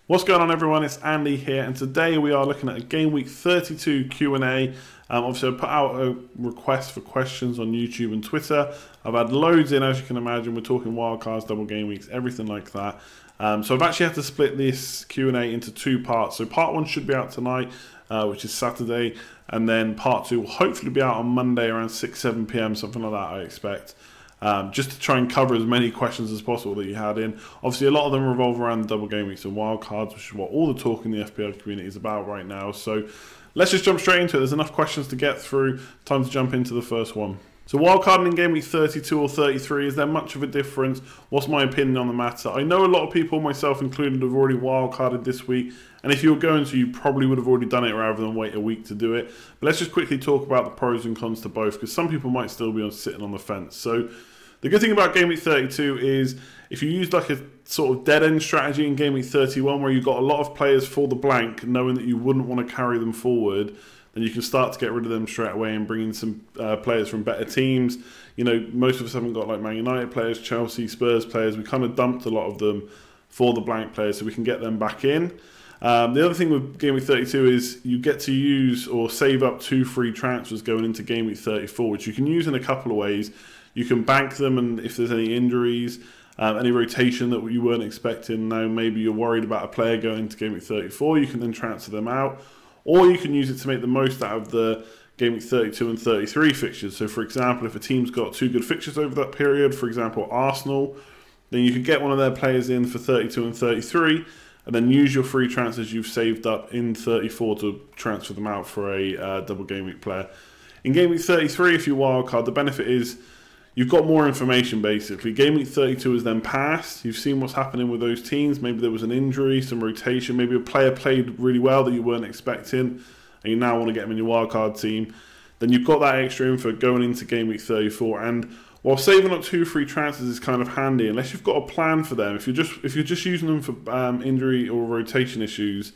What's going on, everyone? It's Andy here, and today we are looking at a Game Week 32 Q&A. Obviously, I put out a request for questions on YouTube and Twitter. I've had loads in, as you can imagine. We're talking wildcards, double game weeks, everything like that. So I've actually had to split this Q&A into two parts. So part one should be out tonight, which is Saturday, and then part two will hopefully be out on Monday around 6-7 PM, something like that, I expect. Just to try and cover as many questions as possible that you had in. Obviously, a lot of them revolve around the double game weeks and wildcards, which is what all the talk in the FPL community is about right now. So let's just jump straight into it. There's enough questions to get through. Time to jump into the first one. So wildcarding in game week 32 or 33, is there much of a difference? What's my opinion on the matter? I know a lot of people, myself included, have already wildcarded this week. And if you were going to, you probably would have already done it rather than wait a week to do it. But let's just quickly talk about the pros and cons to both, because some people might still be sitting on the fence. So the good thing about Game Week 32 is if you use like a sort of dead-end strategy in Game Week 31 where you've got a lot of players for the blank, knowing that you wouldn't want to carry them forward, then you can start to get rid of them straight away and bring in some players from better teams. You know, most of us haven't got like Man United players, Chelsea, Spurs players. We kind of dumped a lot of them for the blank players so we can get them back in. The other thing with Game Week 32 is you get to use or save up 2 free transfers going into Game Week 34, which you can use in a couple of ways. You can bank them, and if there's any injuries, any rotation that you weren't expecting, now maybe you're worried about a player going into Game Week 34, you can then transfer them out. Or you can use it to make the most out of the Game Week 32 and 33 fixtures. So for example, if a team's got 2 good fixtures over that period, for example Arsenal, then you could get one of their players in for 32 and 33, and then use your free transfers you've saved up in 34 to transfer them out for a double game week player. In Game Week 33, if you wildcard, the benefit is you've got more information basically. Game Week 32 is then passed. You've seen what's happening with those teams. Maybe there was an injury, some rotation. Maybe a player played really well that you weren't expecting, and you now want to get them in your wildcard team. Then you've got that extra info going into Game Week 34. And while saving up 2 free transfers is kind of handy, unless you've got a plan for them, if you're just using them for injury or rotation issues,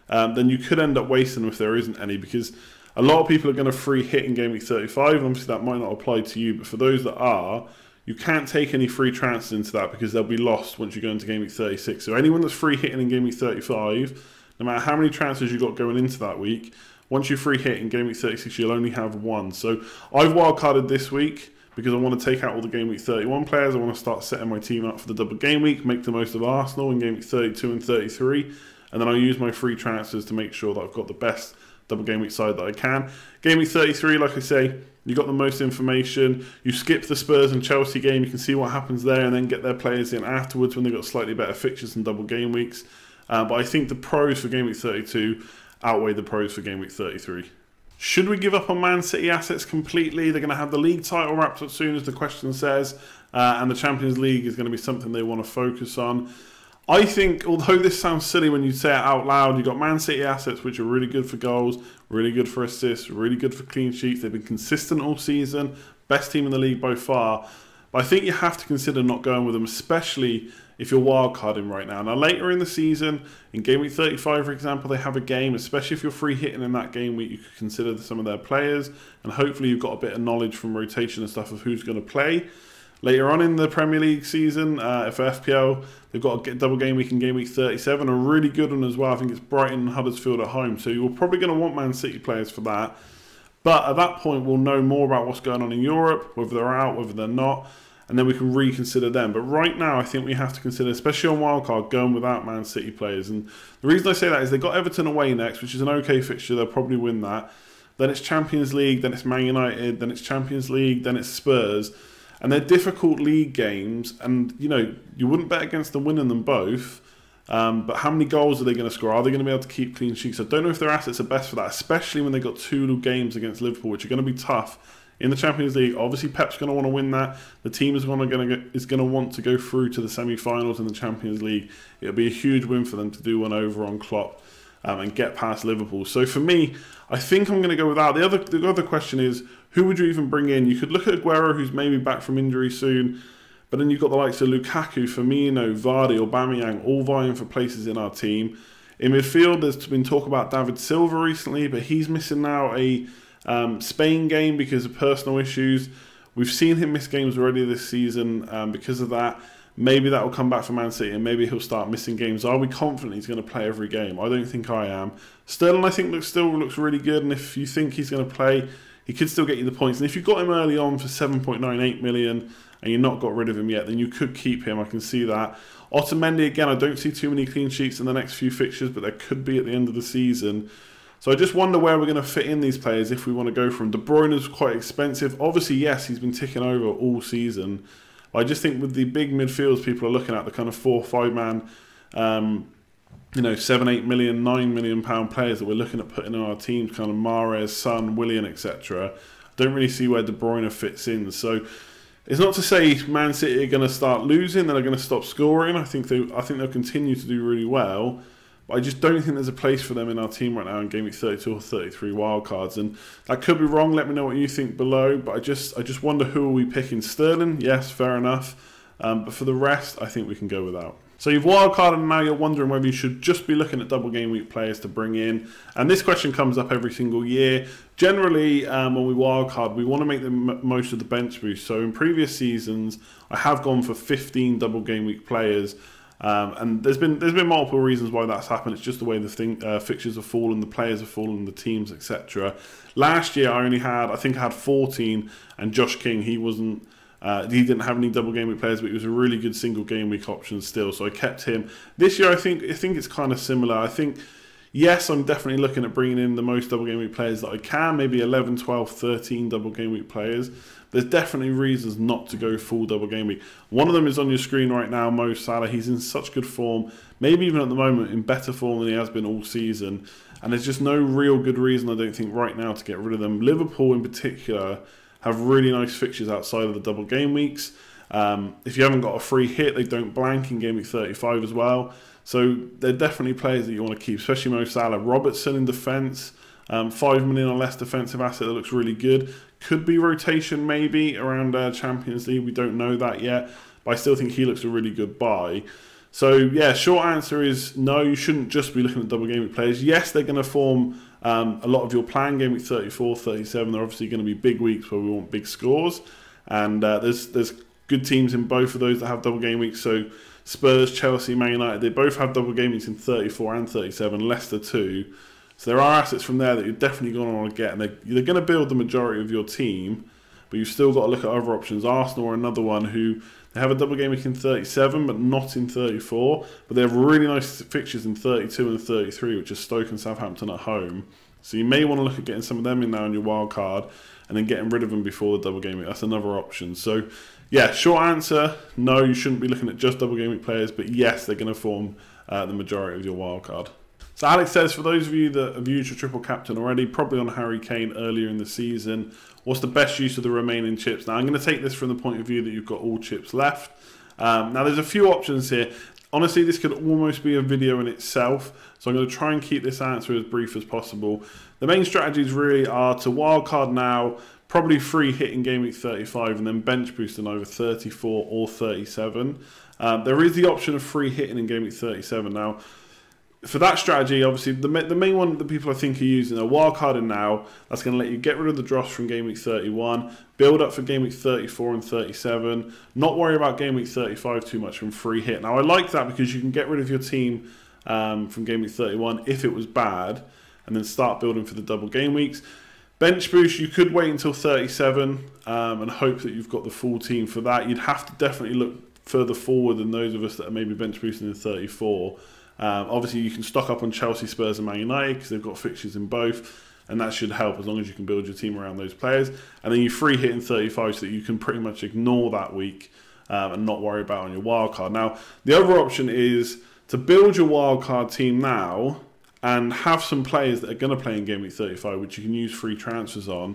then you could end up wasting them if there isn't any, because a lot of people are going to free hit in Game Week 35, and obviously that might not apply to you, but for those that are, you can't take any free transfers into that because they'll be lost once you go into Game Week 36. So anyone that's free hitting in Game Week 35, no matter how many transfers you've got going into that week, once you free hit in Game Week 36, you'll only have 1. So I've wildcarded this week because I want to take out all the Game Week 31 players. I want to start setting my team up for the double game week, make the most of Arsenal in Game Week 32 and 33, and then I'll use my free transfers to make sure that I've got the best double game week side that I can. Game week 33, like I say, you got the most information. You skip the Spurs and Chelsea game, you can see what happens there and then get their players in afterwards when they've got slightly better fixtures and double game weeks. But I think the pros for Game Week 32 outweigh the pros for Game Week 33. Should we give up on Man City assets completely? They're going to have the league title wrapped up soon, as the question says, and the Champions League is going to be something they want to focus on. I think, although this sounds silly when you say it out loud, you've got Man City assets which are really good for goals, really good for assists, really good for clean sheets. They've been consistent all season, best team in the league by far. But I think you have to consider not going with them, especially if you're wildcarding right now. Now, later in the season, in Game Week 35, for example, they have a game, especially if you're free hitting in that game week, you could consider some of their players, and hopefully you've got a bit of knowledge from rotation and stuff of who's going to play. Later on in the Premier League season, for FPL, they've got a double game week in Game Week 37, a really good one as well. I think it's Brighton and Huddersfield at home, so you're probably going to want Man City players for that. But at that point, we'll know more about what's going on in Europe, whether they're out, whether they're not, and then we can reconsider them. But right now, I think we have to consider, especially on wildcard, going without Man City players. And the reason I say that is they've got Everton away next, which is an okay fixture. They'll probably win that. Then it's Champions League, then it's Man United, then it's Champions League, then it's Spurs. And they're difficult league games, and you know you wouldn't bet against them winning them both. But how many goals are they going to score? Are they going to be able to keep clean sheets? I don't know if their assets are best for that, especially when they've got 2 games against Liverpool, which are going to be tough in the Champions League. Obviously, Pep's going to want to win that. The team is going to want to go through to the semi-finals in the Champions League. It'll be a huge win for them to do one over on Klopp and get past Liverpool. So for me, I think I'm going to go without. The other question is, who would you even bring in? You could look at Aguero, who's maybe back from injury soon, but then you've got the likes of Lukaku, Firmino, Vardy, Aubameyang, all vying for places in our team. In midfield, there's been talk about David Silva recently, but he's missing now a Spain game because of personal issues. We've seen him miss games already this season because of that. maybe that will come back for Man City and maybe he'll start missing games. Are we confident he's going to play every game? I don't think I am. Sterling, I think, still looks really good, and if you think he's going to play, he could still get you the points. And if you got him early on for 7.98 million and you've not got rid of him yet, then you could keep him. I can see that. Otamendi, again, I don't see too many clean sheets in the next few fixtures, but there could be at the end of the season. So I just wonder where we're going to fit in these players if we want to go for him. De Bruyne is quite expensive. Obviously, yes, he's been ticking over all season. I just think with the big midfields people are looking at, the kind of 4 or 5 man, 7, 8 million, 9 million pound players that we're looking at putting in our teams, kind of Mahrez, Son, Willian, etc. Don't really see where De Bruyne fits in. So it's not to say Man City are going to start losing, they're going to stop scoring. I think they'll continue to do really well. But I just don't think there's a place for them in our team right now in Game Week 32 or 33 wildcards. And that could be wrong. Let me know what you think below. But I just wonder who are we picking. Sterling, yes, fair enough. But for the rest, I think we can go without. So you've wildcarded and now you're wondering whether you should just be looking at double game week players to bring in. And this question comes up every single year. Generally, when we wildcard, we want to make the most of the bench boost. So in previous seasons, I have gone for 15 double game week players. And there's been multiple reasons why that's happened. It's just the way the fixtures have fallen, the players have fallen, the teams, etc. Last year I think I had 14, and Josh King, he didn't have any double game week players, but he was a really good single game week option still, so I kept him. This year I think it's kind of similar. I think, yes, I'm definitely looking at bringing in the most double game week players that I can, maybe 11, 12, 13 double game week players. There's definitely reasons not to go full double game week. One of them is on your screen right now, Mo Salah. He's in such good form, maybe even at the moment in better form than he has been all season. And there's just no real good reason, I don't think, right now to get rid of them. Liverpool in particular have really nice fixtures outside of the double game weeks. If you haven't got a free hit, they don't blank in Game Week 35 as well. So they're definitely players that you want to keep, especially Mo Salah. Robertson in defence, 5 million or less defensive asset that looks really good. Could be rotation maybe around Champions League. We don't know that yet, but I still think he looks a really good buy. So yeah, short answer is no, you shouldn't just be looking at double game week players. Yes, they're going to form a lot of your plan. Game week 34, 37, they're obviously going to be big weeks where we want big scores. And there's good teams in both of those that have double game weeks. So Spurs, Chelsea, Man United, they both have double game weeks in 34 and 37, Leicester too. So there are assets from there that you're definitely going to want to get. And they're going to build the majority of your team, but you've still got to look at other options. Arsenal are another one who they have a double game week in 37, but not in 34. But they have really nice fixtures in 32 and 33, which are Stoke and Southampton at home. So you may want to look at getting some of them in now on your wild card and then getting rid of them before the double game week. That's another option. So yeah, short answer, no, you shouldn't be looking at just double game week players, but yes, they're going to form the majority of your wild card. So Alex says, for those of you that have used your triple captain already, probably on Harry Kane earlier in the season, what's the best use of the remaining chips? Now I'm going to take this from the point of view that you've got all chips left. Now there's a few options here. Honestly, this could almost be a video in itself, so I'm going to try and keep this answer as brief as possible. The main strategies really are to wildcard now, probably free hit in Game Week 35, and then bench boost in either 34 or 37. There is the option of free hitting in Game Week 37. Now, for that strategy, obviously, the main one that people I think are using are wildcarding now. That's going to let you get rid of the dross from Game Week 31, build up for Game Week 34 and 37, not worry about Game Week 35 too much from free hit. Now, I like that because you can get rid of your team from Game Week 31 if it was bad, and then start building for the double game weeks. Bench boost, you could wait until 37 and hope that you've got the full team for that. You'd have to definitely look further forward than those of us that are maybe bench boosting in 34. Obviously, you can stock up on Chelsea, Spurs and Man United because they've got fixtures in both, and that should help as long as you can build your team around those players. And then you free hit in 35 so that you can pretty much ignore that week and not worry about on your wildcard. Now, the other option is to build your wildcard team now and have some players that are going to play in Game Week 35, which you can use free transfers on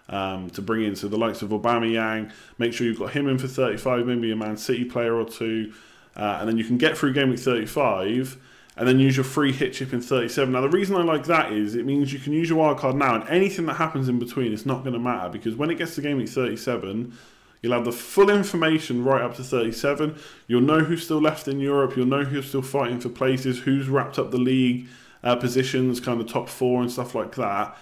to bring in. So the likes of Aubameyang, make sure you've got him in for 35, maybe a Man City player or two, and then you can get through Game Week 35 and then use your free hit chip in 37. Now, the reason I like that is it means you can use your wildcard now, and anything that happens in between, it's not going to matter, because when it gets to Game Week 37, you'll have the full information right up to 37. You'll know who's still left in Europe. You'll know who's still fighting for places, who's wrapped up the league positions, kind of top 4 and stuff like that.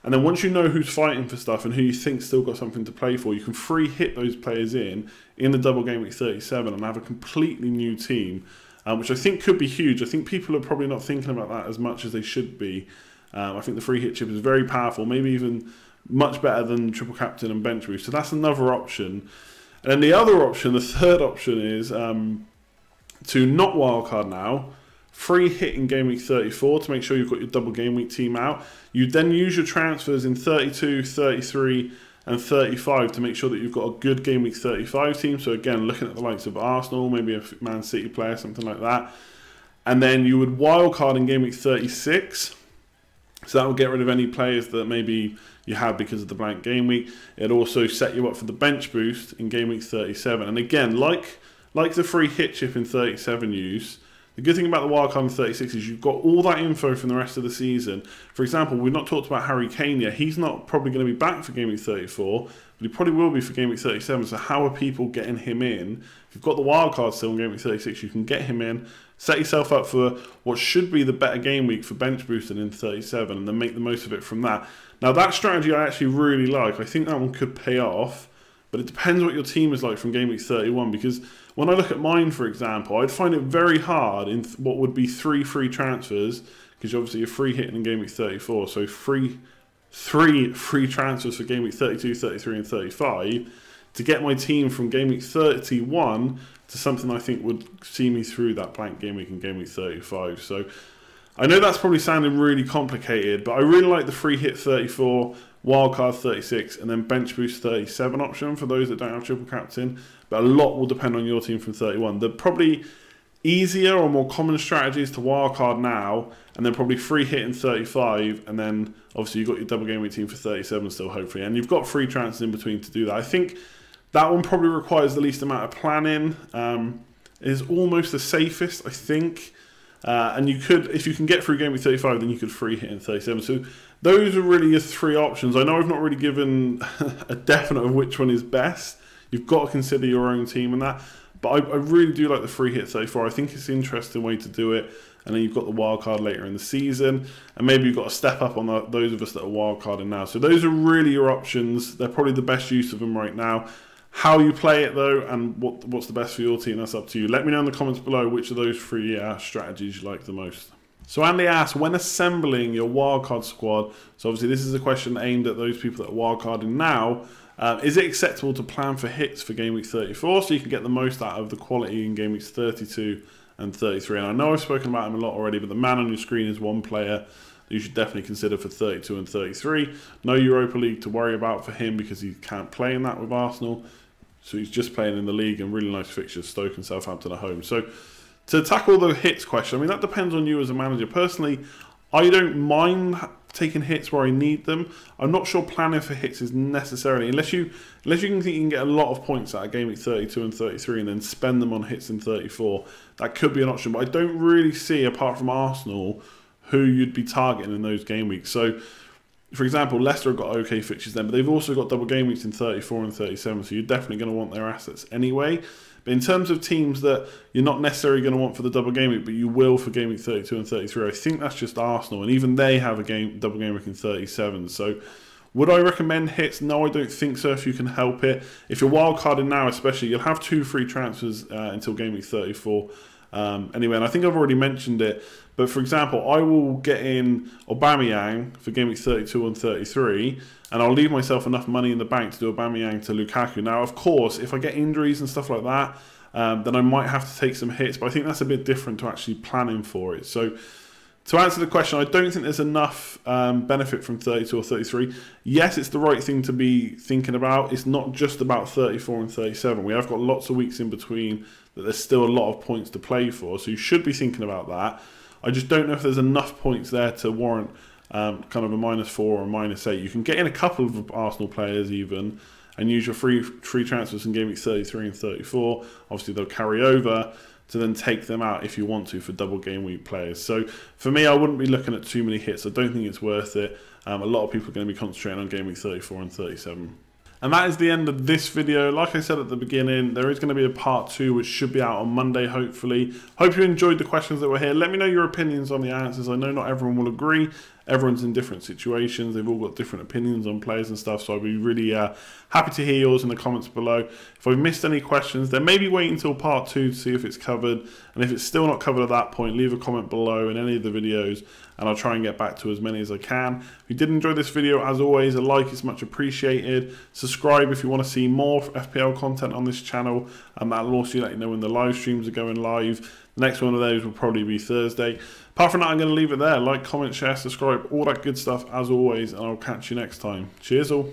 And then once you know who's fighting for stuff and who you think still got something to play for, you can free hit those players in the double game week 37 and have a completely new team, which I think could be huge. I think people are probably not thinking about that as much as they should be. I think the free hit chip is very powerful, maybe even much better than triple captain and bench boost. So that's another option. And then the other option, the third option, is to not wildcard now, free hit in game week 34 to make sure you've got your double game week team out. You then use your transfers in 32, 33 and 35 to make sure that you've got a good game week 35 team. So again, looking at the likes of Arsenal, maybe a Man City player, something like that. And then you would wildcard in game week 36. So that will get rid of any players that maybe you have because of the blank game week. It'd also set you up for the bench boost in game week 37. And again, like the free hit chip in 37 use, the good thing about the wildcard in 36 is you've got all that info from the rest of the season. For example, we've not talked about Harry Kane yet. He's not probably going to be back for game week 34, but he probably will be for game week 37. So how are people getting him in? If you've got the wildcard still in game week 36, you can get him in, set yourself up for what should be the better game week for bench boosting in 37, and then make the most of it from that. Now that strategy I actually really like. I think that one could pay off, but it depends what your team is like from game week 31, because when I look at mine, for example, I'd find it very hard in what would be 3 free transfers, because obviously you're free hitting in game week 34, so three free transfers for game week 32, 33 and 35 to get my team from game week 31 to something I think would see me through that blank game week in game week 35. So I know that's probably sounding really complicated, but I really like the free hit 34, wildcard 36, and then bench boost 37 option for those that don't have triple captain. But a lot will depend on your team from 31. The probably easier or more common strategy is to wildcard now, and then probably free hit in 35, and then obviously you've got your double game week team for 37 still, hopefully, and you've got free transfers in between to do that. I think that one probably requires the least amount of planning. Is almost the safest, I think. And you could, if you can get through game week 35, then you could free hit in 37. So those are really your 3 options. I know I've not really given a definite of which one is best. You've got to consider your own team and that. But I really do like the free hit 34. I think it's an interesting way to do it. And then you've got the wild card later in the season. And maybe you've got to step up on those of us that are wild carding now. So those are really your options. They're probably the best use of them right now. How you play it though, and what's the best for your team, that's up to you. Let me know in the comments below which of those 3 strategies you like the most. So Andy asks, when assembling your wildcard squad, so obviously this is a question aimed at those people that are wildcarding now, is it acceptable to plan for hits for game week 34 so you can get the most out of the quality in game weeks 32 and 33? And I know I've spoken about him a lot already, but the man on your screen is one player that you should definitely consider for 32 and 33. No Europa League to worry about for him because he can't play in that with Arsenal. So he's just playing in the league and really nice fixtures, Stoke and Southampton at home. So to tackle the hits question, I mean, that depends on you as a manager. Personally, I don't mind taking hits where I need them. I'm not sure planning for hits is necessarily, unless you can think you can get a lot of points out of game week 32 and 33 and then spend them on hits in 34. That could be an option, but I don't really see, apart from Arsenal, who you'd be targeting in those game weeks. So for example, Leicester have got okay fixtures then, but they've also got double game weeks in 34 and 37, so you're definitely going to want their assets anyway. But in terms of teams that you're not necessarily going to want for the double game week, but you will for game week 32 and 33, I think that's just Arsenal, and even they have a double game week in 37. So would I recommend hits? No, I don't think so if you can help it. If you're wildcarding now especially, you'll have 2 free transfers until game week 34. Anyway, and I think I've already mentioned it, but for example, I will get in Aubameyang for game week 32 and 33, and I'll leave myself enough money in the bank to do Aubameyang to Lukaku. Now, of course, if I get injuries and stuff like that, then I might have to take some hits, but I think that's a bit different to actually planning for it. So to answer the question, I don't think there's enough benefit from 32 or 33. Yes, it's the right thing to be thinking about. It's not just about 34 and 37. We have got lots of weeks in between that there's still a lot of points to play for, so you should be thinking about that. I just don't know if there's enough points there to warrant kind of a -4 or a -8. You can get in a couple of Arsenal players even and use your free transfers in game week 33 and 34. Obviously, they'll carry over to then take them out if you want to for double game week players. So for me, I wouldn't be looking at too many hits. I don't think it's worth it. A lot of people are going to be concentrating on game week 34 and 37. And that is the end of this video. Like I said at the beginning, there is going to be a part 2 which should be out on Monday, hopefully. Hope you enjoyed the questions that were here. Let me know your opinions on the answers. I know not everyone will agree. everyone's in different situations. They've all got different opinions on players and stuff. So I'd be really happy to hear yours in the comments below. If I've missed any questions, then maybe wait until part 2 to see if it's covered. And if it's still not covered at that point, leave a comment below in any of the videos, and I'll try and get back to as many as I can. If you did enjoy this video, as always, a like is much appreciated. Subscribe if you want to see more FPL content on this channel, and that'll also let you know when the live streams are going live. The next one of those will probably be Thursday. Apart from that, I'm going to leave it there. Like, comment, share, subscribe, all that good stuff as always, and I'll catch you next time. Cheers all.